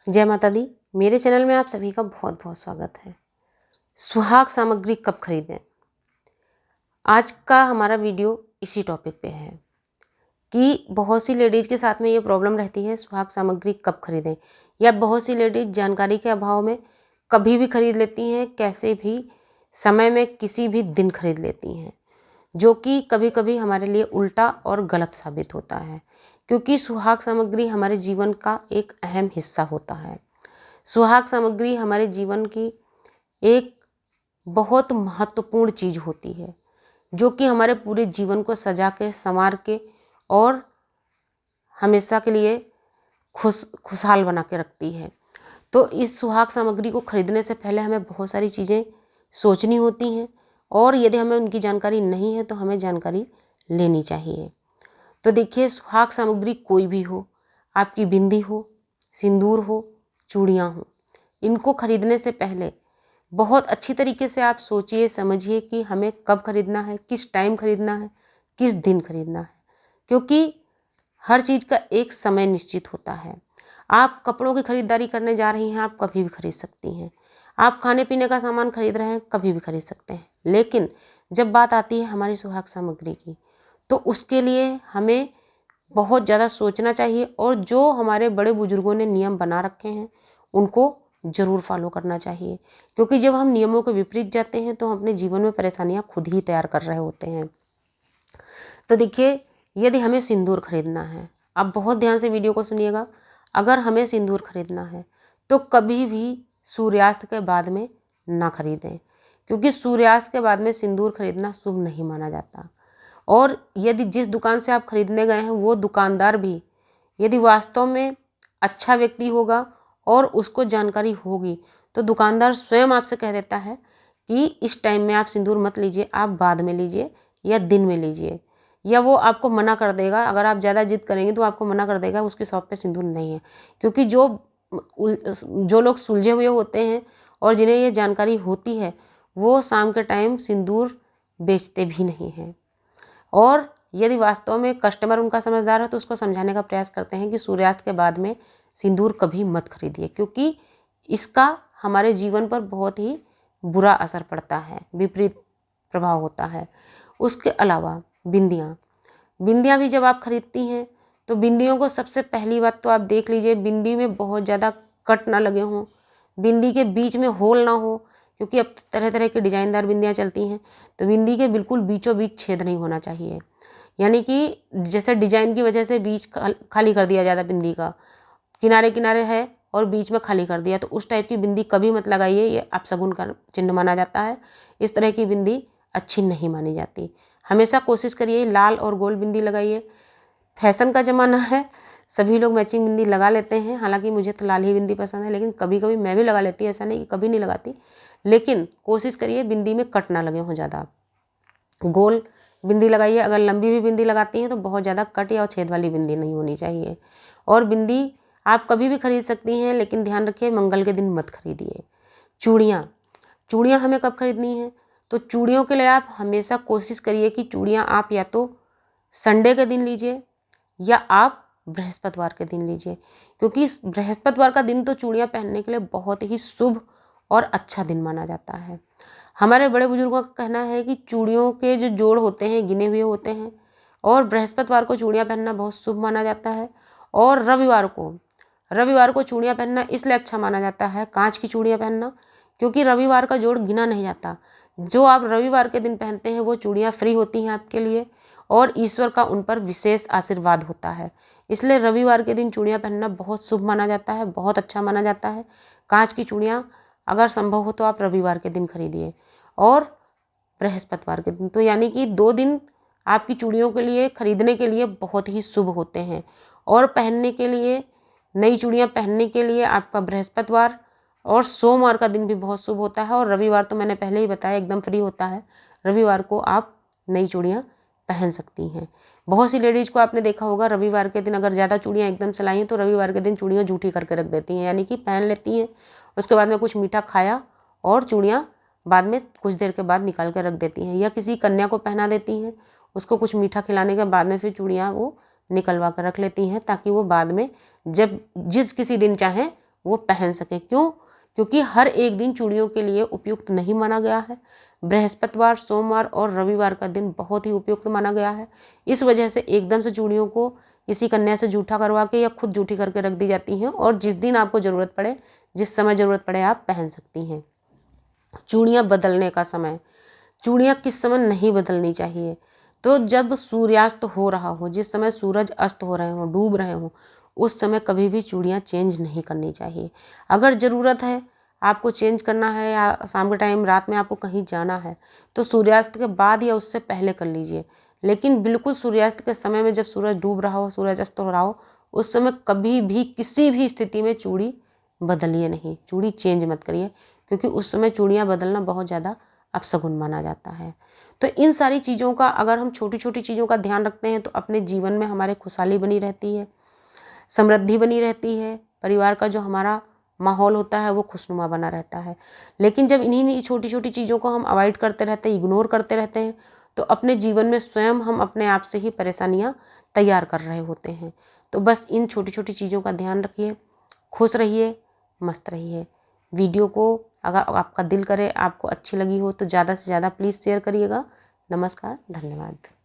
जय माता दी। मेरे चैनल में आप सभी का बहुत बहुत स्वागत है। सुहाग सामग्री कब खरीदें, आज का हमारा वीडियो इसी टॉपिक पे है कि बहुत सी लेडीज़ के साथ में ये प्रॉब्लम रहती है, सुहाग सामग्री कब खरीदें, या बहुत सी लेडीज़ जानकारी के अभाव में कभी भी खरीद लेती हैं, कैसे भी समय में किसी भी दिन खरीद लेती हैं, जो कि कभी कभी हमारे लिए उल्टा और गलत साबित होता है, क्योंकि सुहाग सामग्री हमारे जीवन का एक अहम हिस्सा होता है। सुहाग सामग्री हमारे जीवन की एक बहुत महत्वपूर्ण चीज़ होती है, जो कि हमारे पूरे जीवन को सजा के संवार के और हमेशा के लिए खुशहाल बना के रखती है। तो इस सुहाग सामग्री को खरीदने से पहले हमें बहुत सारी चीज़ें सोचनी होती हैं, और यदि हमें उनकी जानकारी नहीं है तो हमें जानकारी लेनी चाहिए। तो देखिए, सुहाग सामग्री कोई भी हो, आपकी बिंदी हो, सिंदूर हो, चूड़ियाँ हो, इनको खरीदने से पहले बहुत अच्छी तरीके से आप सोचिए समझिए कि हमें कब खरीदना है, किस टाइम खरीदना है, किस दिन खरीदना है, क्योंकि हर चीज़ का एक समय निश्चित होता है। आप कपड़ों की खरीदारी करने जा रही हैं, आप कभी भी खरीद सकती हैं। आप खाने पीने का सामान खरीद रहे हैं, कभी भी खरीद सकते हैं। लेकिन जब बात आती है हमारी सुहाग सामग्री की, तो उसके लिए हमें बहुत ज़्यादा सोचना चाहिए, और जो हमारे बड़े बुजुर्गों ने नियम बना रखे हैं उनको ज़रूर फॉलो करना चाहिए, क्योंकि जब हम नियमों के विपरीत जाते हैं तो हम अपने जीवन में परेशानियां खुद ही तैयार कर रहे होते हैं। तो देखिए, यदि हमें सिंदूर खरीदना है, आप बहुत ध्यान से वीडियो को सुनिएगा। अगर हमें सिंदूर खरीदना है तो कभी भी सूर्यास्त के बाद में ना खरीदें, क्योंकि सूर्यास्त के बाद में सिंदूर खरीदना शुभ नहीं माना जाता। और यदि जिस दुकान से आप खरीदने गए हैं वो दुकानदार भी यदि वास्तव में अच्छा व्यक्ति होगा और उसको जानकारी होगी, तो दुकानदार स्वयं आपसे कह देता है कि इस टाइम में आप सिंदूर मत लीजिए, आप बाद में लीजिए या दिन में लीजिए, या वो आपको मना कर देगा। अगर आप ज़्यादा जिद करेंगे तो आपको मना कर देगा, उसकी शॉप पे सिंदूर नहीं है। क्योंकि जो लोग सुलझे हुए होते हैं और जिन्हें ये जानकारी होती है, वो शाम के टाइम सिंदूर बेचते भी नहीं हैं। और यदि वास्तव में कस्टमर उनका समझदार है तो उसको समझाने का प्रयास करते हैं कि सूर्यास्त के बाद में सिंदूर कभी मत खरीदिए, क्योंकि इसका हमारे जीवन पर बहुत ही बुरा असर पड़ता है, विपरीत प्रभाव होता है। उसके अलावा बिंदियाँ बिंदियाँ भी जब आप खरीदती हैं तो बिंदियों को सबसे पहली बात तो आप देख लीजिए, बिंदी में बहुत ज़्यादा कट ना लगे हों, बिंदी के बीच में होल ना हो, क्योंकि अब तरह तरह की डिजाइनदार बिंदियाँ चलती हैं। तो बिंदी के बिल्कुल बीचों बीच छेद नहीं होना चाहिए, यानी कि जैसे डिजाइन की वजह से बीच खाली कर दिया जाता बिंदी का, किनारे किनारे है और बीच में खाली कर दिया, तो उस टाइप की बिंदी कभी मत लगाइए, ये अपशगुन का चिन्ह माना जाता है। इस तरह की बिंदी अच्छी नहीं मानी जाती। हमेशा कोशिश करिए लाल और गोल बिंदी लगाइए। फैशन का ज़माना है, सभी लोग मैचिंग बिंदी लगा लेते हैं। हालांकि मुझे तो लाल ही बिंदी पसंद है, लेकिन कभी कभी मैं भी लगा लेती हूँ, ऐसा नहीं कि कभी नहीं लगाती। लेकिन कोशिश करिए बिंदी में कट ना लगे हों ज़्यादा। गोल बिंदी लगाइए। अगर लंबी भी बिंदी लगाती हैं तो बहुत ज़्यादा कट या छेद वाली बिंदी नहीं होनी चाहिए। और बिंदी आप कभी भी खरीद सकती हैं, लेकिन ध्यान रखिए मंगल के दिन मत खरीदिए। चूड़ियाँ चूड़ियाँ हमें कब खरीदनी है, तो चूड़ियों के लिए आप हमेशा कोशिश करिए कि चूड़ियाँ आप या तो संडे के दिन लीजिए या आप बृहस्पतिवार के दिन लीजिए, क्योंकि बृहस्पतिवार का दिन तो चूड़ियाँ पहनने के लिए बहुत ही शुभ और अच्छा दिन माना जाता है। हमारे बड़े बुजुर्गों का कहना है कि चूड़ियों के जो जोड़ होते हैं गिने हुए होते हैं, और बृहस्पतिवार को चूड़ियाँ पहनना बहुत शुभ माना जाता है। और रविवार को चूड़ियाँ पहनना इसलिए अच्छा माना जाता है, कांच की चूड़ियाँ पहनना, क्योंकि रविवार का जोड़ गिना नहीं जाता। जो आप रविवार के दिन पहनते हैं वो चूड़ियाँ फ्री होती हैं आपके लिए, और ईश्वर का उन पर विशेष आशीर्वाद होता है। इसलिए रविवार के दिन चूड़ियाँ पहनना बहुत शुभ माना जाता है, बहुत अच्छा माना जाता है। कांच की चूड़ियाँ अगर संभव हो तो आप रविवार के दिन खरीदिए, और बृहस्पतिवार के दिन, तो यानी कि 2 दिन आपकी चूड़ियों के लिए खरीदने के लिए बहुत ही शुभ होते हैं। और पहनने के लिए, नई चूड़ियाँ पहनने के लिए आपका बृहस्पतिवार और सोमवार का दिन भी बहुत शुभ होता है। और रविवार तो मैंने पहले ही बताया एकदम फ्री होता है, रविवार को आप नई चूड़ियाँ पहन सकती हैं। बहुत सी लेडीज़ को आपने देखा होगा, रविवार के दिन अगर ज़्यादा चूड़ियाँ एकदम से लाई हैं तो रविवार के दिन चूड़ियाँ जूठी करके रख देती हैं, यानी कि पहन लेती हैं, उसके बाद में कुछ मीठा खाया और चूड़ियाँ बाद में कुछ देर के बाद निकाल कर रख देती हैं, या किसी कन्या को पहना देती हैं, उसको कुछ मीठा खिलाने के बाद में फिर चूड़ियाँ वो निकलवा कर रख लेती हैं, ताकि वो बाद में जब जिस किसी दिन चाहें वो पहन सकें। क्यों? क्योंकि हर एक दिन चूड़ियों के लिए उपयुक्त नहीं माना गया है। बृहस्पतिवार, सोमवार और रविवार का दिन बहुत ही उपयुक्त माना गया है। इस वजह से एकदम से चूड़ियों को किसी कन्या से जूठा करवा के या खुद जूठी करके रख दी जाती हैं और जिस दिन आपको ज़रूरत पड़े, जिस समय ज़रूरत पड़े आप पहन सकती हैं। चूड़ियाँ बदलने का समय, चूड़ियाँ किस समय नहीं बदलनी चाहिए? तो जब सूर्यास्त हो रहा हो, जिस समय सूरज अस्त हो रहे हों, डूब रहे हों, उस समय कभी भी चूड़ियाँ चेंज नहीं करनी चाहिए। अगर ज़रूरत है, आपको चेंज करना है या शाम के टाइम रात में आपको कहीं जाना है, तो सूर्यास्त के बाद या उससे पहले कर लीजिए। लेकिन बिल्कुल सूर्यास्त के समय में जब सूरज डूब रहा हो, सूरज अस्त हो रहा हो, उस समय कभी भी किसी भी स्थिति में चूड़ी बदलिए नहीं, चूड़ी चेंज मत करिए, क्योंकि उस समय चूड़ियाँ बदलना बहुत ज़्यादा अपशगुन माना जाता है। तो इन सारी चीज़ों का अगर हम छोटी-छोटी चीज़ों का ध्यान रखते हैं तो अपने जीवन में हमारे खुशहाली बनी रहती है, समृद्धि बनी रहती है, परिवार का जो हमारा माहौल होता है वो खुशनुमा बना रहता है। लेकिन जब इन्हीं छोटी-छोटी चीज़ों को हम अवॉइड करते रहते हैं, इग्नोर करते रहते हैं, तो अपने जीवन में स्वयं हम अपने आप से ही परेशानियाँ तैयार कर रहे होते हैं। तो बस इन छोटी-छोटी चीज़ों का ध्यान रखिए, खुश रहिए, मस्त रहिए। वीडियो को अगर आपका दिल करे, आपको अच्छी लगी हो तो ज़्यादा से ज़्यादा प्लीज़ शेयर करिएगा। नमस्कार, धन्यवाद।